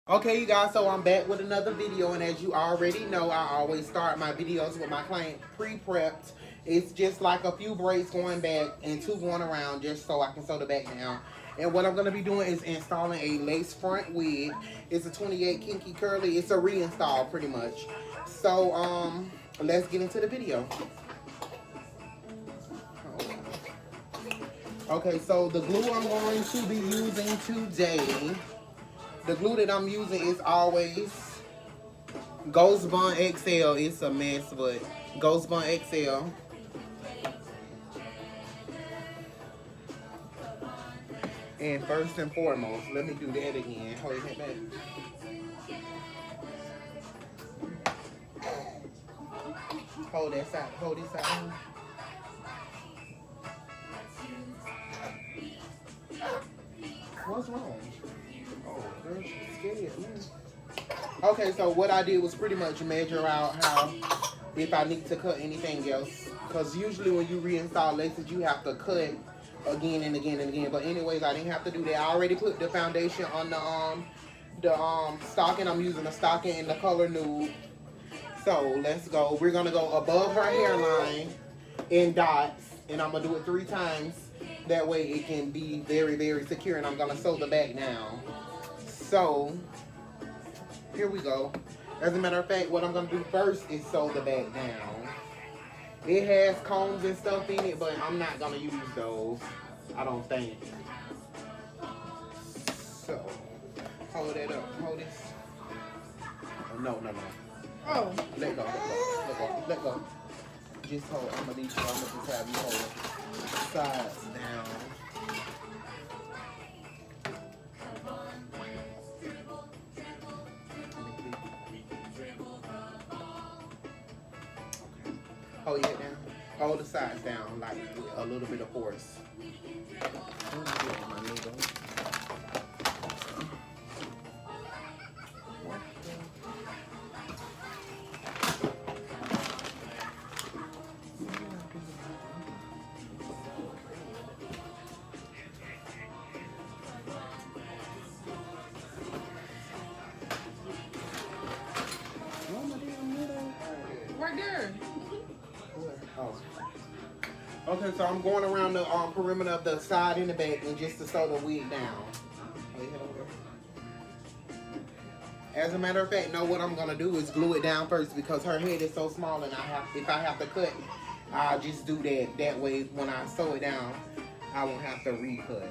Okay, you guys, so I'm back with another video, and as you already know, I always start my videos with my client pre-prepped. It's just like a few braids going back and two going around just so I can sew the back down. And what I'm going to be doing is installing a lace front wig. It's a 28 kinky curly. It's a reinstall pretty much. So, let's get into the video. Okay, so the glue I'm going to be using today, the glue that I'm using is always Ghost Bond XL. It's a mess, but Ghost Bond XL. And first and foremost, let me do that again. Hold your head back. Hold that side. Hold this side. What's wrong? Oh, girl, she's scared. Okay, so what I did was pretty much measure out how, if I need to cut anything else. Because usually when you reinstall laces, you have to cut again and again and again. But anyways, I didn't have to do that. I already put the foundation on the stocking. I'm using the stocking in the color nude. So let's go. We're gonna go above her hairline in dots, and I'm gonna do it 3 times. That way it can be very, very secure, and I'm gonna sew the back down. So here we go. As a matter of fact, what I'm gonna do first is sew the back down. It has combs and stuff in it, but I'm not gonna use those, I don't think. So hold that up. Hold this. Oh, no. Oh. Let go. Just hold. I'm gonna just have you hold it. Sides down. Hold your head down. Hold the sides down, like with a little bit of force. Right there. Oh. Okay, so I'm going around the perimeter of the side and the back, and just to sew the wig down. As a matter of fact, know what I'm gonna do is glue it down first because her head is so small, and if I have to cut, I'll just do that. That way, when I sew it down, I won't have to recut.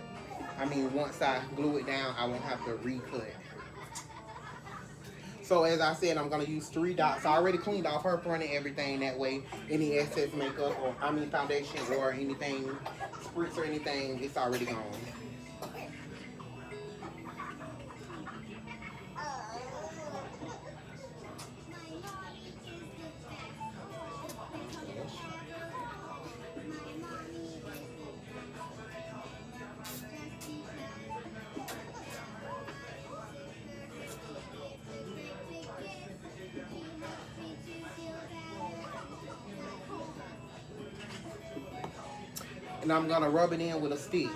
I mean, once I glue it down, I won't have to recut. So as I said, I'm gonna use 3 dots. I already cleaned off her front and everything. That way, any excess makeup or foundation or anything, spritz or anything, it's already gone. And I'm gonna rub it in with a stick.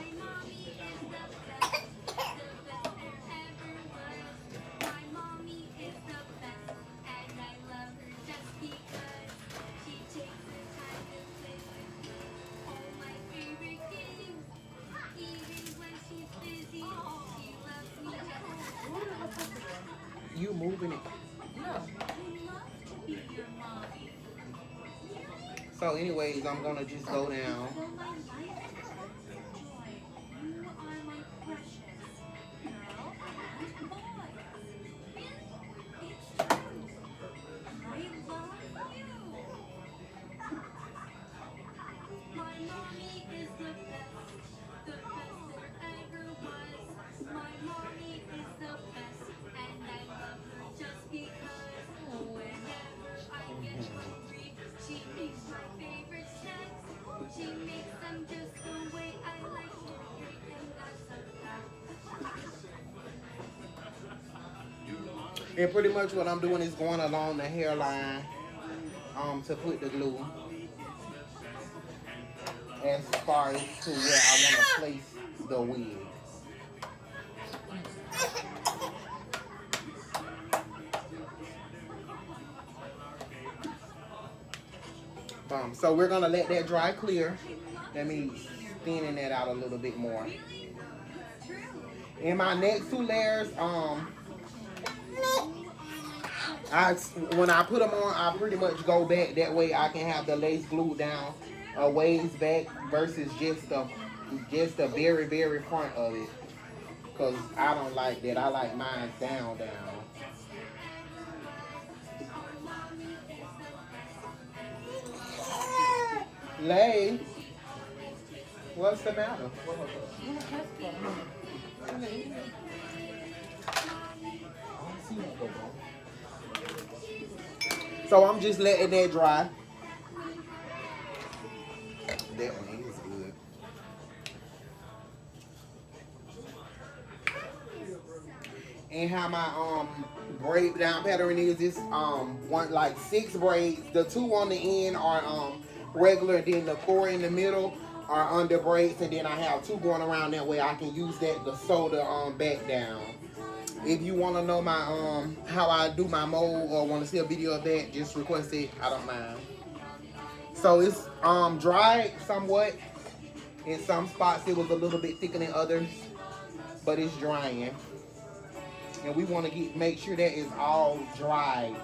You moving it. So anyways, I'm gonna just go down. And pretty much what I'm doing is going along the hairline to put the glue as far as to where I want to place the wig. So we're gonna let that dry clear. Let me thinning that out a little bit more. In my next 2 layers, when I put them on, I pretty much go back. That way I can have the lace glued down a ways back versus just the very, very front of it. Cause I don't like that. I like mine down. Lay, what's the matter? So I'm just letting that dry. That one is good. And how my braid down pattern is one like 6 braids. The 2 on the end are regular, then the 4 in the middle are under braids, and then I have 2 going around that way. I can use that to sew the back down. If you want to know my how I do my mold or want to see a video of that, just request it. I don't mind. So it's dried somewhat. In some spots it was a little bit thicker than others, but it's drying. And we want to make sure that it's all dried.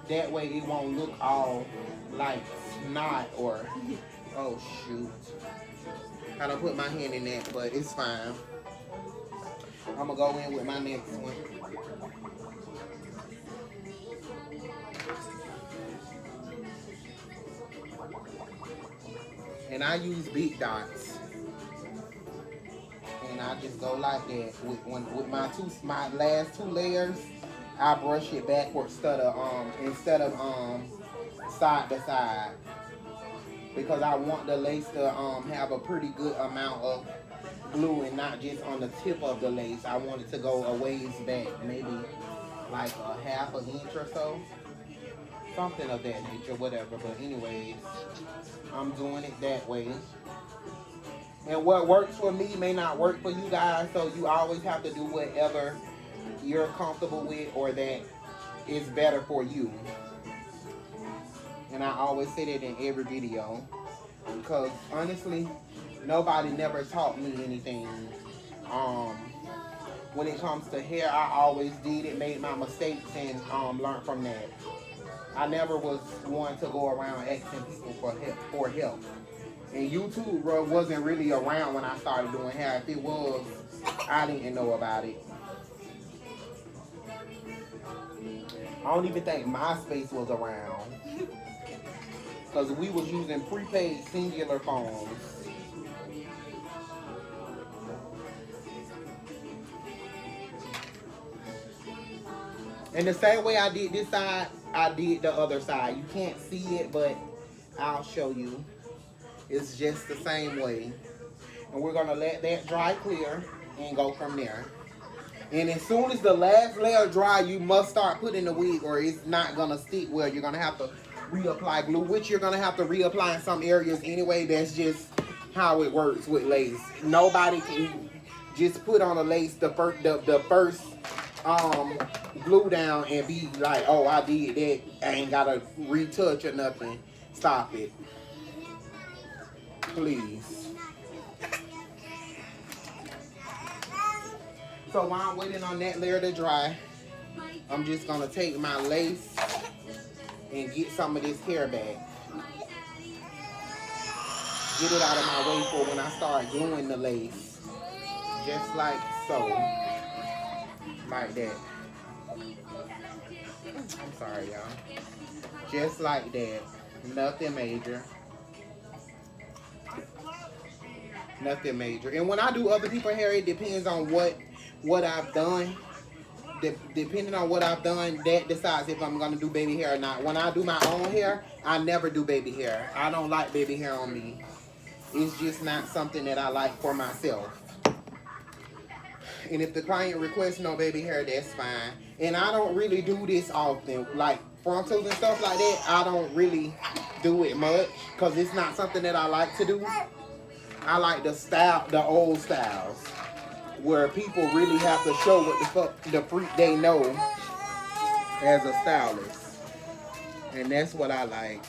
That way it won't look all like snot or oh shoot. I don't put my hand in that, but it's fine. I'm gonna go in with my next one. And I use big dots. And I just go like that with my last 2 layers. I brush it backwards instead of side to side, because I want the lace to have a pretty good amount of glue and not just on the tip of the lace. I want it to go a ways back, maybe like a ½ an inch or so, something of that nature, whatever. But anyways, I'm doing it that way. And what works for me may not work for you guys, so you always have to do whatever you're comfortable with or that is better for you. And I always say that in every video, because honestly, nobody never taught me anything. When it comes to hair, I always did it, made my mistakes, and learned from that. I never was one to go around asking people for help. And YouTube, bro, wasn't really around when I started doing hair. If it was, I didn't know about it. I don't even think MySpace was around, because we was using prepaid singular phones. And the same way I did this side, I did the other side. You can't see it, but I'll show you. It's just the same way. And we're going to let that dry clear and go from there. And as soon as the last layer dry, you must start putting the wig, or it's not going to stick well. You're going to have to reapply glue, which you're going to have to reapply in some areas anyway. That's just how it works with lace. Nobody can just put on a lace the first glue down and be like, oh, I did that. I ain't got to retouch or nothing. Stop it. Please. So while I'm waiting on that layer to dry, I'm just going to take my lace and get some of this hair back. Get it out of my way for when I start gluing the lace. Just like so. Like that. I'm sorry, y'all. Just like that. Nothing major. Nothing major. And when I do other people's hair, it depends on what I've done. Depending on what I've done, that decides if I'm going to do baby hair or not. When I do my own hair, I never do baby hair. I don't like baby hair on me. It's just not something that I like for myself. And if the client requests no baby hair, that's fine. And I don't really do this often. Like frontals and stuff like that, I don't really do it much, because it's not something that I like to do. I like the old styles, where people really have to show what the fuck the freak they know as a stylist. And that's what I like.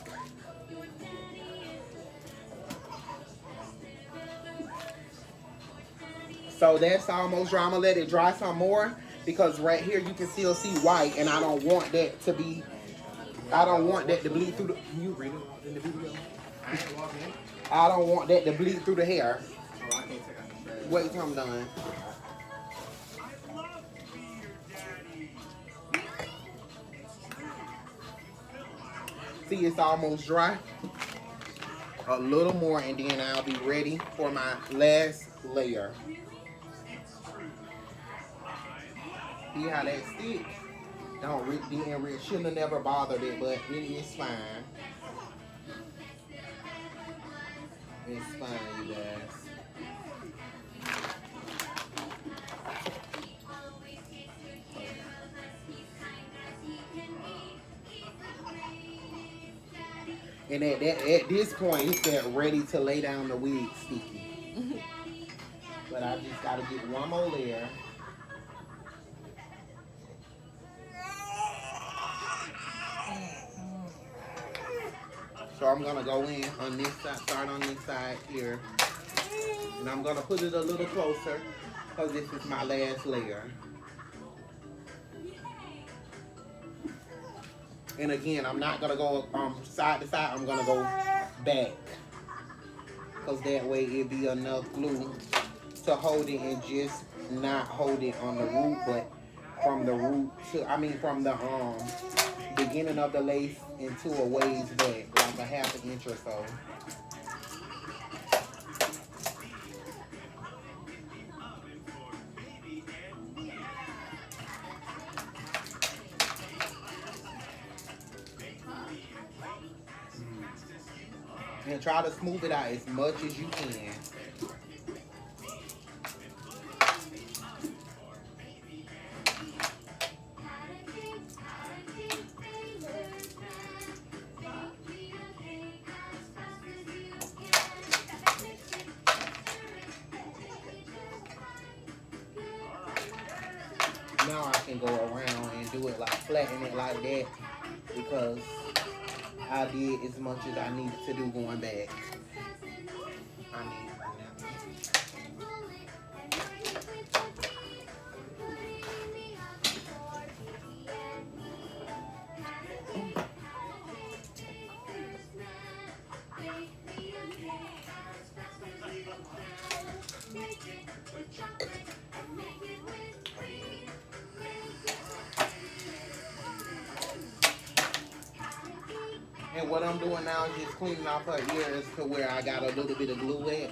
So that's almost dry. I'm gonna let it dry some more because right here you can still see white, and I don't want that to be. I don't want that to bleed through the. You read it in the video. I ain't walking. I don't want that to bleed through the hair. Oh, I can't take out the trash. Wait till I'm done. See, it's almost dry. A little more, and then I'll be ready for my last layer. See how that sticks? Don't shouldn't have never bothered it, but it is fine. It's fine, you guys. And at this point, it's that ready to lay down the wig sticky. But I just gotta get one more layer. So I'm gonna go in on this side, start on this side here. And I'm gonna put it a little closer because this is my last layer. And again, I'm not gonna go side to side, I'm gonna go back. Because that way it'll be enough glue to hold it and just not hold it on the root, but from the root to, from the beginning of the lace into a ways back, like a half an inch or so. And try to smooth it out as much as you can. Now I can go around and do it like flatten it like that because I did as much as I needed to do going back. And what I'm doing now is just cleaning off her ears to where I got a little bit of glue at.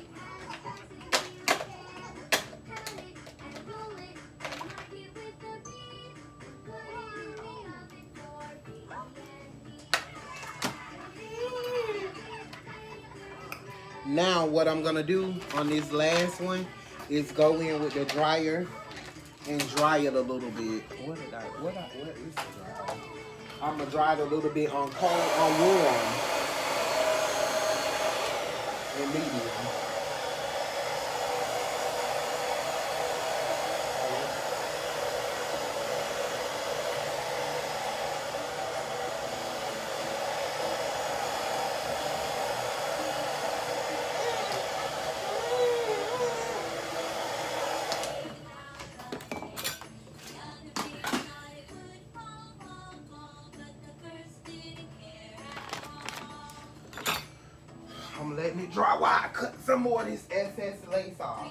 Now what I'm gonna do on this last one is go in with the dryer and dry it a little bit. What is the dryer? I'm gonna dry it a little bit on cold, on warm, and medium. I'm letting it dry while I cut some more of this excess lace off.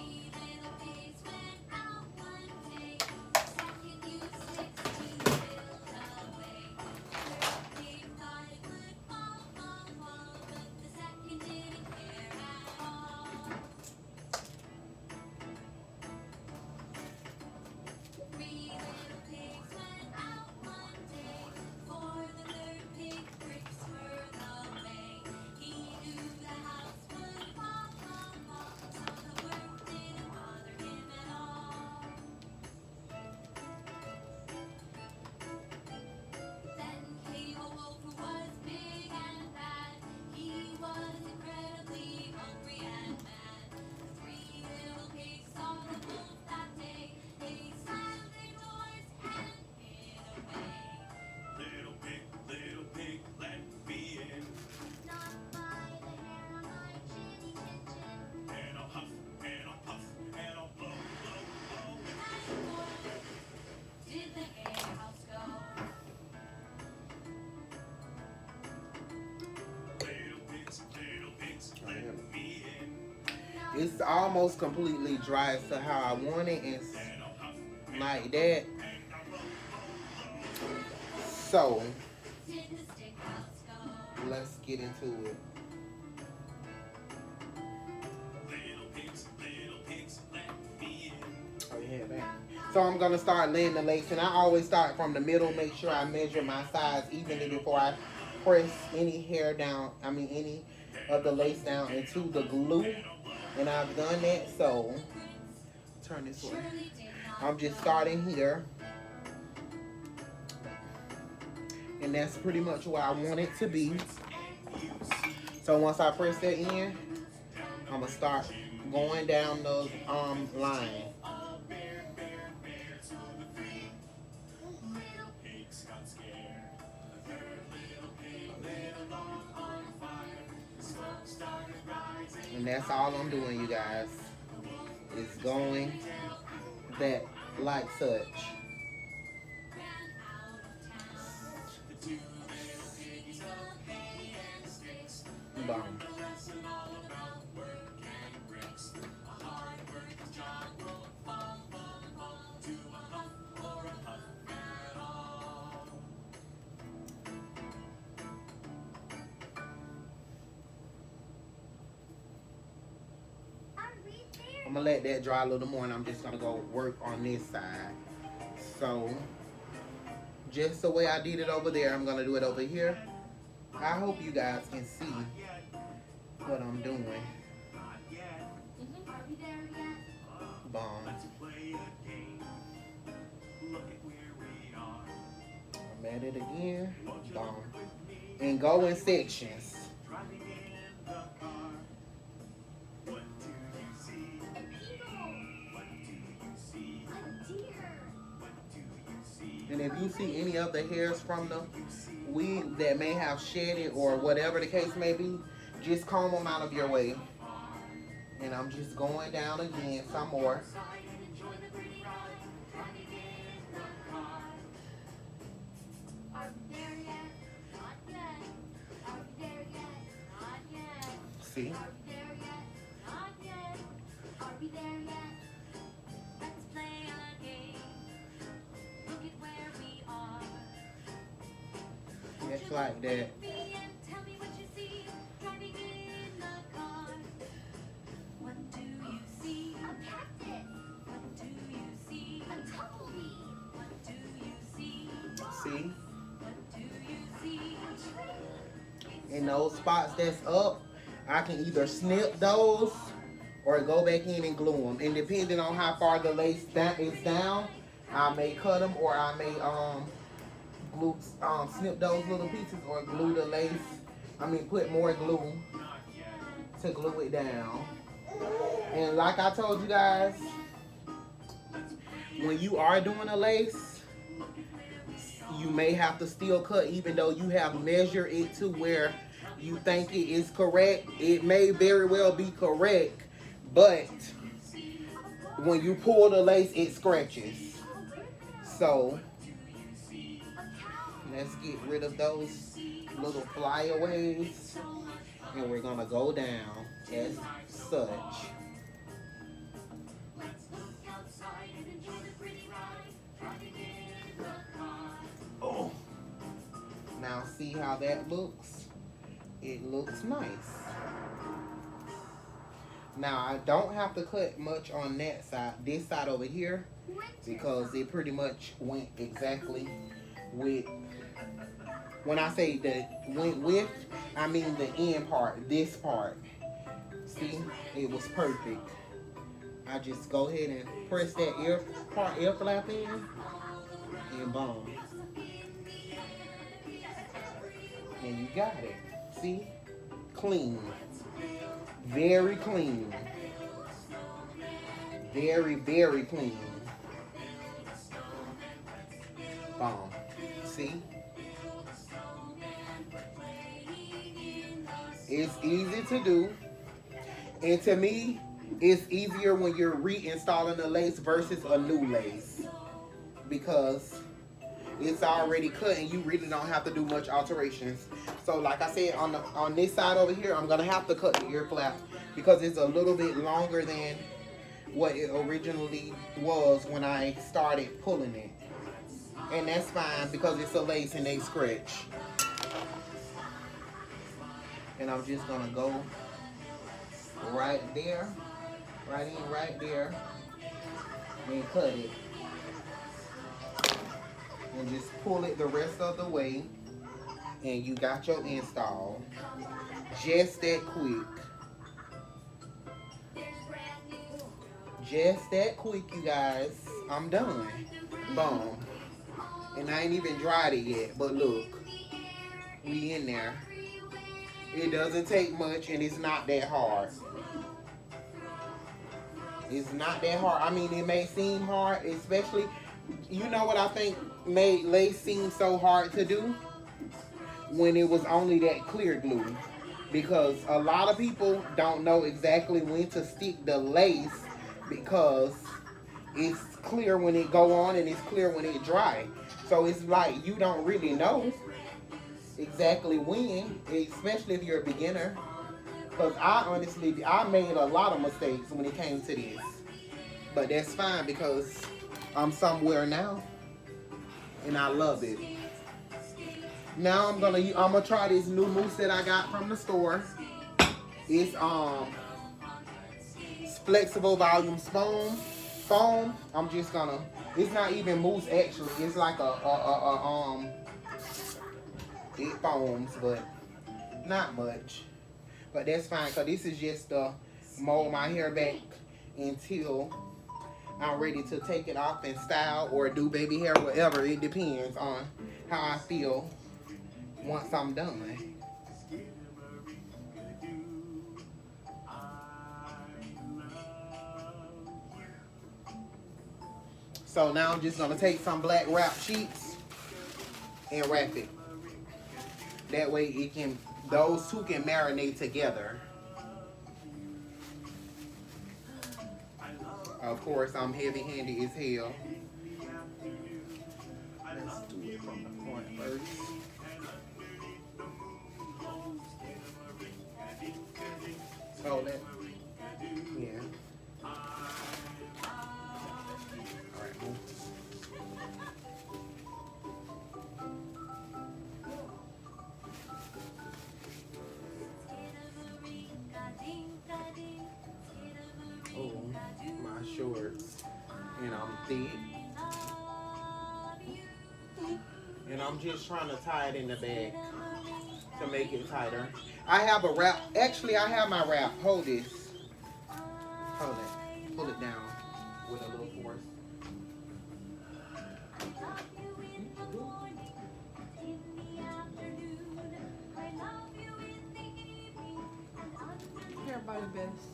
it's almost completely dry as to how I want it. It's like that. So let's get into it. Oh yeah, that. So I'm gonna start laying the lace, and I always start from the middle. Make sure I measure my size evenly before I press any hair down. I mean any of the lace down into the glue, and I've done that. So turn this way. I'm just starting here, and that's pretty much where I want it to be. So once I press that in, I'm gonna start going down the line. And that's all I'm doing, you guys. It's going that like such. Boom. I'm gonna let that dry a little more, and I'm just gonna go work on this side. So just the way I did it over there, I'm gonna do it over here. I hope you guys can see what I'm doing. Bomb. I'm at it again. Bomb. And go in sections. And if you see any of the hairs from the wig that may have shedded or whatever the case may be, just comb them out of your way. And I'm just going down again some more. See? Just like that. See? In those spots that's up, I can either snip those or go back in and glue them. And depending on how far the lace is down, I may cut them or I may glue, snip those little pieces or glue the lace. I mean, put more glue to glue it down. And like I told you guys, when you are doing a lace, you may have to still cut even though you have measured it to where you think it is correct. It may very well be correct, but when you pull the lace, it scratches. So let's get rid of those little flyaways, and we're gonna go down as such. Oh. Now see how that looks? It looks nice. Now I don't have to cut much on that side, this side over here, because it pretty much went exactly with, when I say that went with, I mean the end part, this part. See, it was perfect. I just go ahead and press that air flap in, and boom. And you got it. See? Clean. Very clean. Very, very clean. Boom. See? It's easy to do. And to me, it's easier when you're reinstalling a lace versus a new lace. Because It's already cut and you really don't have to do much alterations. So like I said, on this side over here, I'm gonna have to cut the ear flap because it's a little bit longer than what it originally was when I started pulling it. And that's fine because it's a lace and they scratch. And I'm just gonna go right there, right in right there, and cut it. And just pull it the rest of the way. And you got your install. Just that quick. Just that quick, you guys. I'm done. Boom. And I ain't even dried it yet. But look. We in there. It doesn't take much and it's not that hard. It's not that hard. I mean, it may seem hard, especially, you know what I think made lace seem so hard to do? When it was only that clear glue. Because a lot of people don't know exactly when to stick the lace because it's clear when it go on and it's clear when it dry. So it's like you don't really know exactly when, especially if you're a beginner. Because I made a lot of mistakes when it came to this. But that's fine because I'm somewhere now and I love it. Now I'm gonna try this new mousse that I got from the store. It's flexible volume foam. I'm just gonna. It's not even mousse actually. It's like it foams, but not much. But that's fine because this is just to mold my hair back until I'm ready to take it off and style or do baby hair, whatever. It depends on how I feel once I'm done. So now I'm just gonna take some black wrap sheets and wrap it. That way those two can marinate together. Of course, I'm heavy-handed as hell. Let's do it from the front first. Oh, that, yeah. All right, move. Oh, my shorts, and I'm thick. And I'm just trying to tie it in the back to make it tighter. I have a wrap. Actually, I have my wrap. Hold this. Hold it. Pull it down with a little force. Everybody best.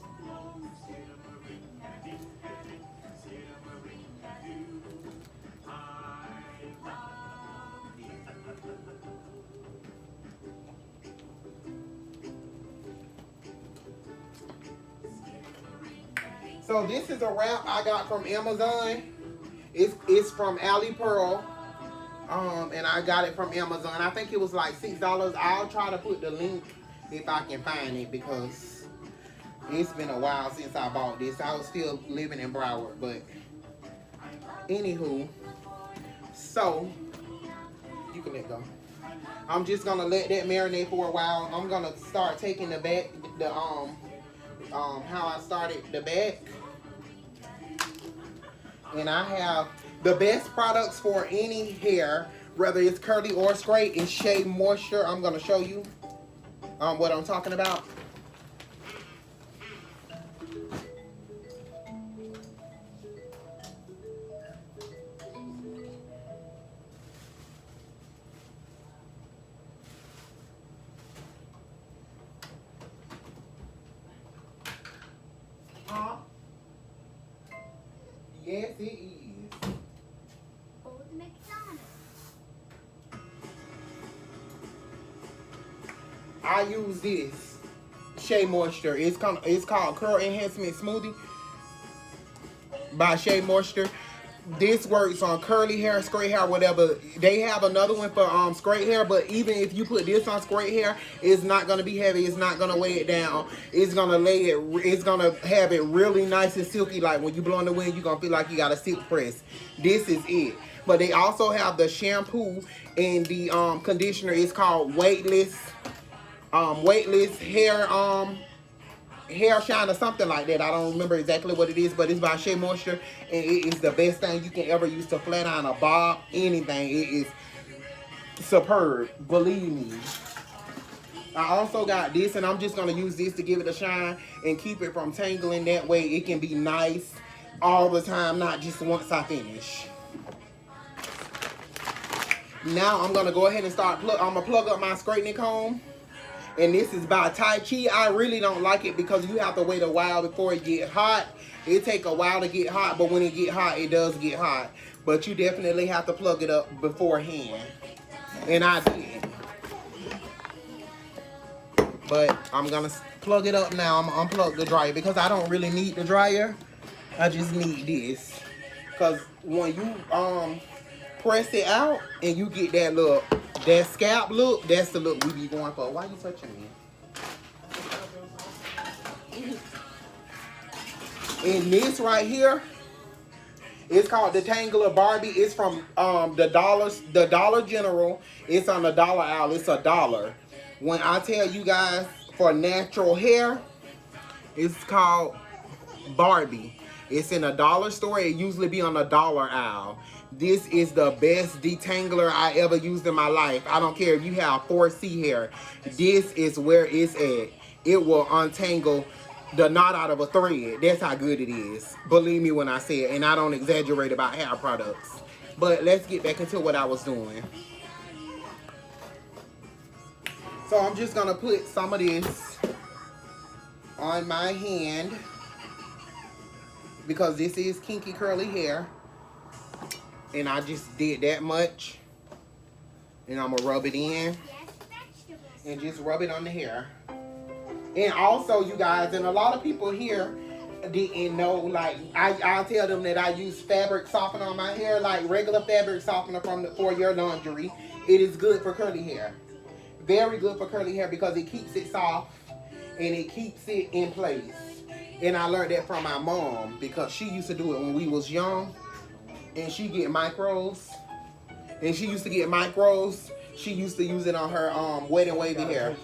So this is a wrap I got from Amazon. It's from Ali Pearl. And I got it from Amazon. I think it was like $6. I'll try to put the link if I can find it because it's been a while since I bought this. I was still living in Broward, but anywho, so you can let go. I'm just gonna let that marinate for a while. I'm gonna start taking the back, how I started the back. And I have the best products for any hair, whether it's curly or straight, is Shea Moisture. I'm gonna show you what I'm talking about. Yes, it is. Old McDonald. I use this Shea Moisture. It's called Curl Enhancement Smoothie by Shea Moisture. this works on curly hair, straight hair, whatever. They have another one for straight hair, but even if you put this on straight hair, it's not gonna be heavy. It's not gonna weigh it down. It's gonna lay it. It's gonna have it really nice and silky. Like when you blow in the wind, you're gonna feel like you got a silk press. This is it. But they also have the shampoo and the conditioner. It's called weightless hair hair shine or something like that. I don't remember exactly what it is, but it's by Shea Moisture, and it is the best thing you can ever use to flat iron a bob, anything. It is superb, believe me. I also got this, and I'm just going to use this to give it a shine and keep it from tangling. That way it can be nice all the time, not just once I finish. Now I'm going to go ahead and start, I'm going to plug up my straightening comb. And this is by Tai Chi. I really don't like it because you have to wait a while before it get hot. It take a while to get hot, but when it get hot, it does get hot. But you definitely have to plug it up beforehand. And I did. But I'm going to plug it up now. I'm going to unplug the dryer because I don't really need the dryer. I just need this. Because when you press it out and you get that look, that scalp look, that's the look we be going for. Why you touching me? And this right here, it's called the Tangler Barbie. It's from the Dollar General. It's on the dollar aisle. It's $1. When I tell you guys for natural hair, it's called Barbie. It's in a dollar store. It usually be on the dollar aisle. This is the best detangler I ever used in my life. I don't care if you have 4C hair. This is where it's at. It will untangle the knot out of a thread. That's how good it is. Believe me when I say it. And I don't exaggerate about hair products. But let's get back into what I was doing. So I'm just going to put some of this on my hand. Because this is kinky curly hair. And I just did that much. And I'm going to rub it in. And just rub it on the hair. And also, you guys, and a lot of people here didn't know, like, I'll tell them that I use fabric softener on my hair, like regular fabric softener for your laundry. It is good for curly hair. Very good for curly hair because it keeps it soft and it keeps it in place. And I learned that from my mom because she used to do it when we was young. And she get micros. And she used to get micros. She used to use it on her wet and wavy hair.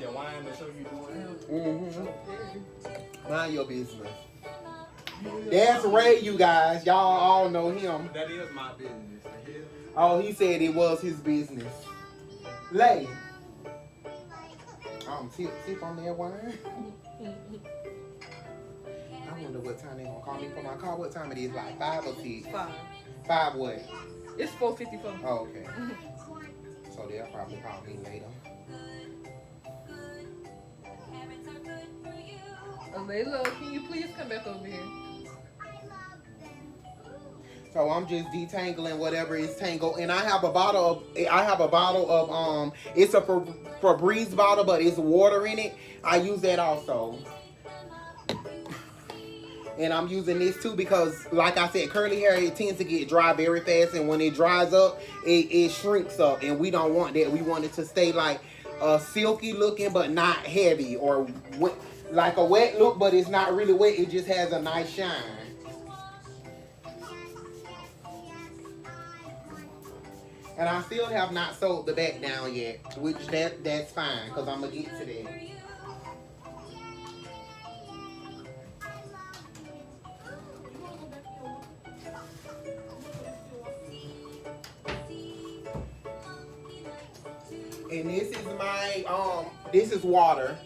Mind your business. That's Ray, you guys. Y'all all know him. That is my business. Oh, he said it was his business. Lay. Tip on that wine. I wonder what time they gonna call me for my call. What time it is? Like 5 or 6? 5. 5 what? It's 4:54. Oh, okay. So they'll probably call me later. Layla, can you please come back over here? So I'm just detangling whatever is tangled, and I have a bottle of it's a Febreze bottle, but it's water in it. I use that also. And I'm using this too because, like I said, curly hair, it tends to get dry very fast. And when it dries up, it shrinks up. And we don't want that. We want it to stay like silky looking, but not heavy. Or like a wet look, but it's not really wet. It just has a nice shine. And I still have not sewed the back down yet. Which that's fine because I'm going to get to that. And this is my this is water.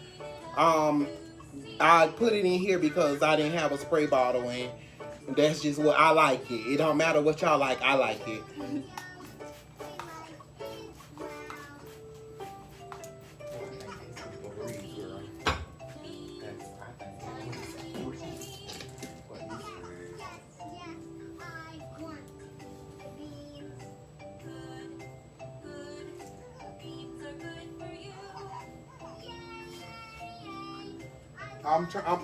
I put it in here because I didn't have a spray bottle, and that's just what I like it. It don't matter what y'all like, I like it.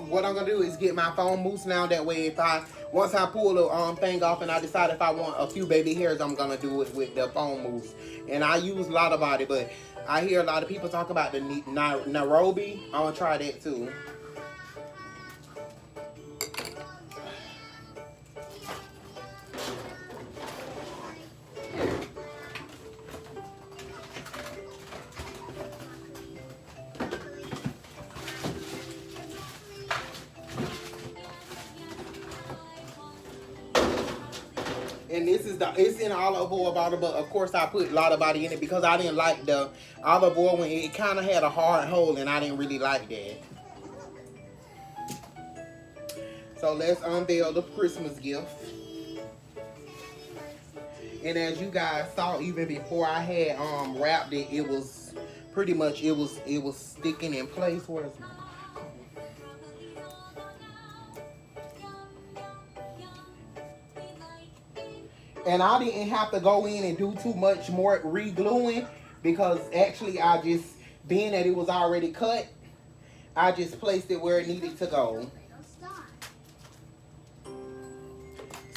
What I'm gonna do is get my foam mousse now. That way, if I once I pull the thing off and I decide if I want a few baby hairs, I'm gonna do it with the foam mousse. And I use a lot of body, but I hear a lot of people talk about the Nairobi. I'm gonna try that too. And this is it's in olive oil bottle, but of course I put a lot of body in it because I didn't like the olive oil when it kind of had a hard hole, and I didn't really like that. So let's unveil the Christmas gift. And as you guys saw, even before I had wrapped it, it was pretty much it was sticking in place. Where's my And I didn't have to go in and do too much more re-gluing because actually I just, being that it was already cut, I just placed it where it needed to go.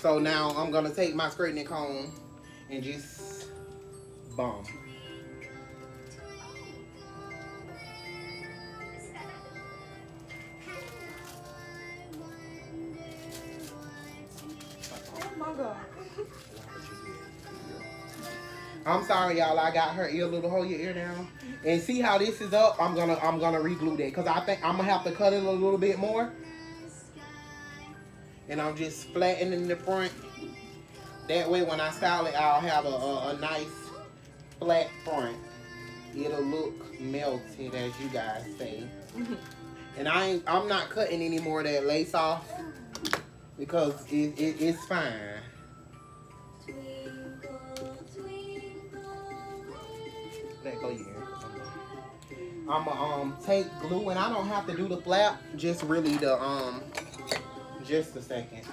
So now I'm going to take my straightening comb and just bomb. Oh my God. I'm sorry, y'all. I got her ear. Little, hold your ear down. And see how this is up? I'm gonna re-glue that because I think I'm gonna have to cut it a little bit more. And I'm just flattening the front. That way, when I style it, I'll have a nice flat front. It'll look melted, as you guys say. And I'm not cutting any more of that lace off because it's fine. Let go here. I'm gonna take glue, and I don't have to do the flap, just really the just a second.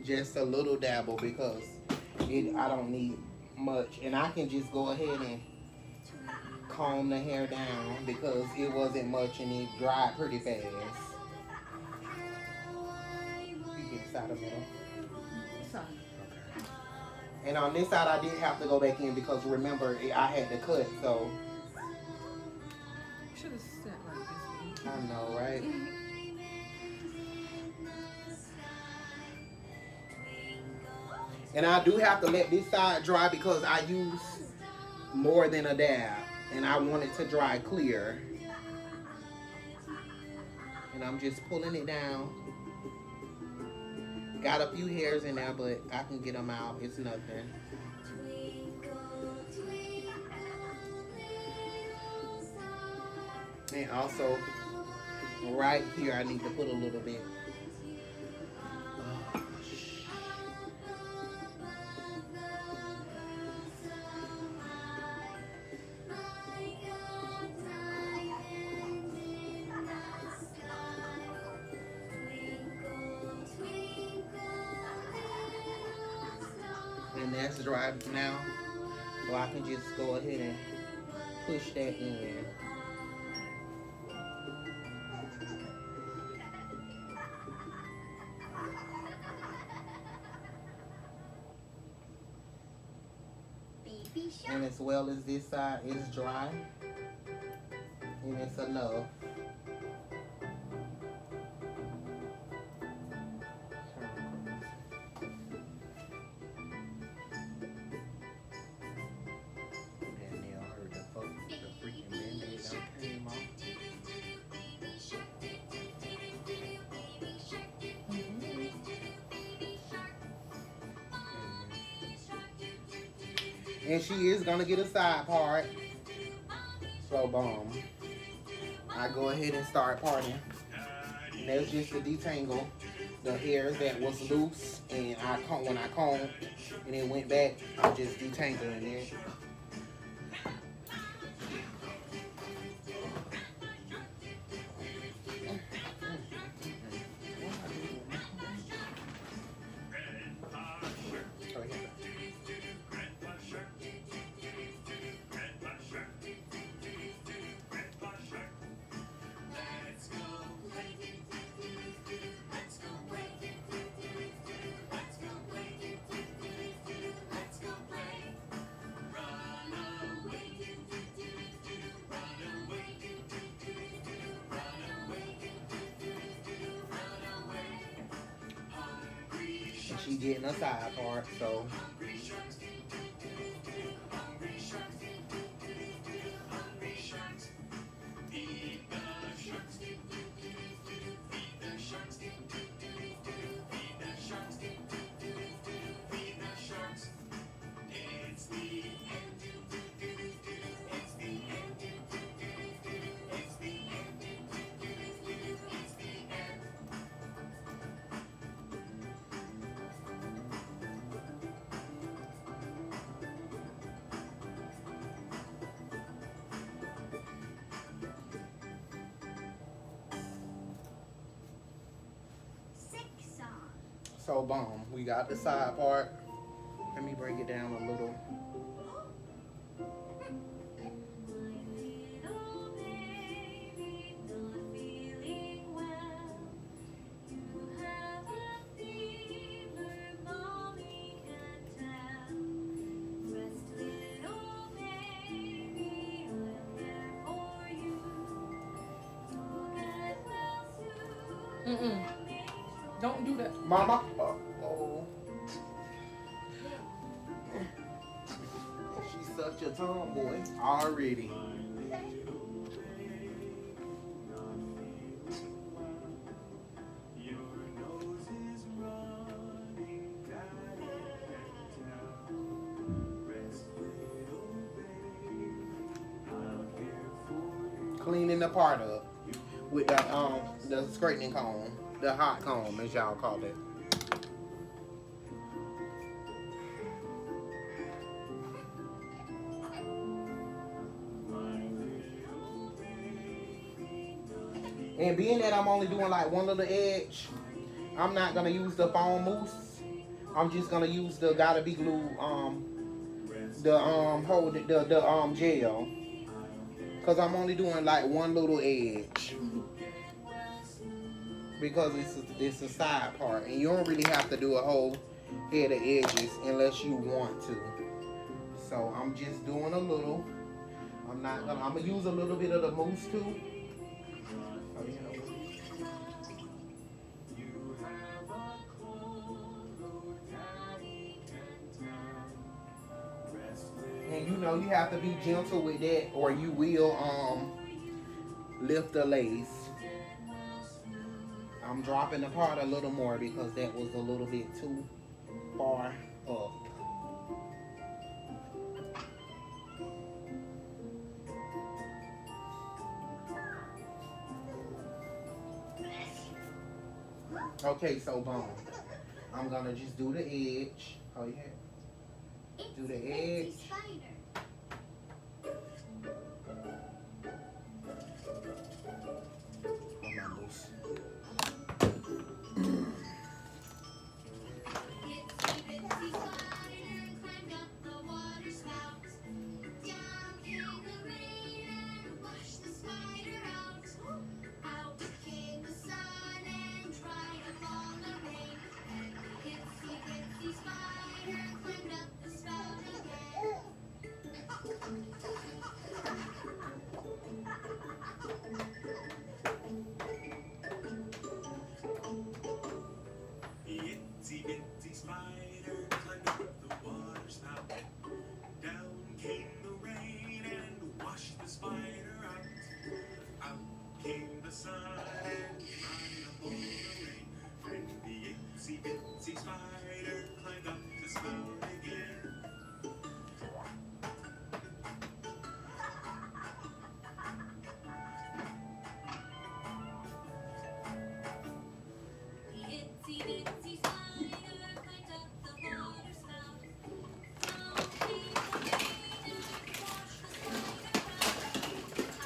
Just a little dabble because I don't need much, and I can just go ahead and comb the hair down because it wasn't much and it dried pretty fast. You get inside the middle. Sorry. And on this side I did have to go back in because remember I had to cut, so Should have sent like this. I know, right? And I do have to let this side dry because I use more than a dab. And I want it to dry clear. And I'm just pulling it down. Got a few hairs in there, but I can get them out. It's nothing. And also, right here, I need to put a little bit. And that's dry now, so I can just go ahead and push that in. And as well as this side is dry, and it's enough. And she is gonna get a side part. So boom. I go ahead and start parting. And that's just to detangle the hairs that was loose. And when I combed and it went back, I'm just detangling it. she getting a side part, so. So boom, we got the side part. Let me bring it down a little. Don't do that. Mama. Oh. She's such a tomboy already. Cleaning the part up with the straightening comb, the hot comb as y'all call it. And being that I'm only doing like one little edge, I'm not gonna use the foam mousse. I'm just gonna use the Gotta Be Glue gel. Cause I'm only doing like one little edge. Because it's a side part, and you don't really have to do a whole head of edges unless you want to. So I'm just doing a little. I'm gonna use a little bit of the mousse too. And you know you have to be gentle with that, or you will lift the lace. I'm dropping the part a little more because that was a little bit too far up. Okay, so boom. I'm gonna just do the edge. Oh yeah. Do the edge.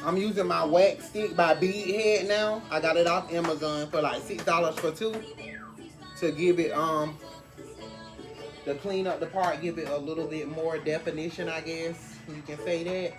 I'm using my wax stick by Beadhead now. I got it off Amazon for like $6 for two. To give it to clean up the part, give it a little bit more definition, I guess you can say that.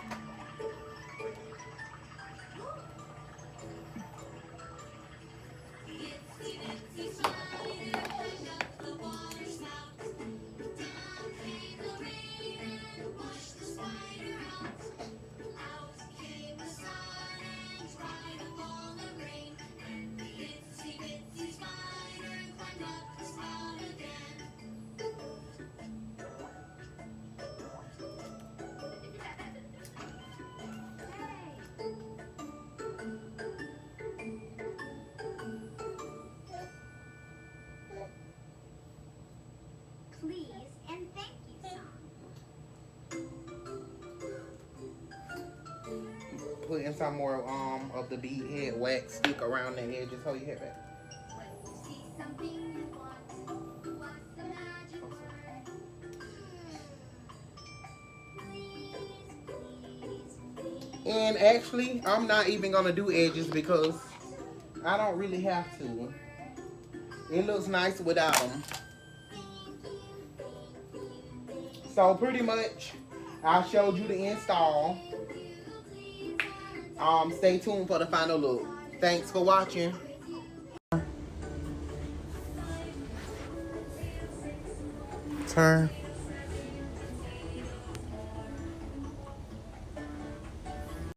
putting some more of the bead head wax stick around the edges. Hold your head back. And actually, I'm not even gonna do edges because I don't really have to. It looks nice without them. So pretty much, I showed you the install. Stay tuned for the final look. Thanks for watching. Turn.